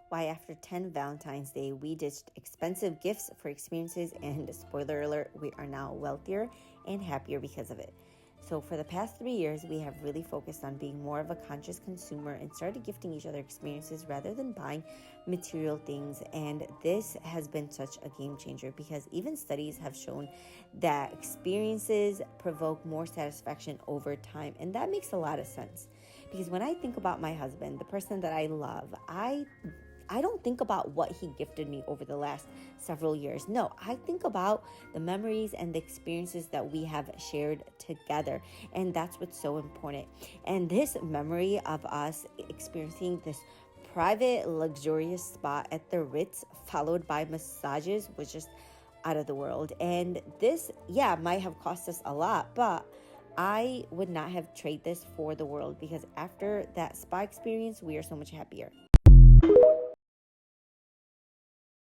why after 10 Valentine's Day, we ditched expensive gifts for experiences, and spoiler alert, we are now wealthier and happier because of it. So for the past 3 years, we have really focused on being more of a conscious consumer and started gifting each other experiences rather than buying material things. And this has been such a game changer because even studies have shown that experiences provoke more satisfaction over time. And that makes a lot of sense because when I think about my husband, the person that I love, I don't think about what he gifted me over the last several years. No, I think about the memories and the experiences that we have shared together. And that's what's so important. And this memory of us experiencing this private, luxurious spa at the Ritz, followed by massages, was just out of the world. And this, might have cost us a lot, but I would not have traded this for the world because after that spa experience, we are so much happier.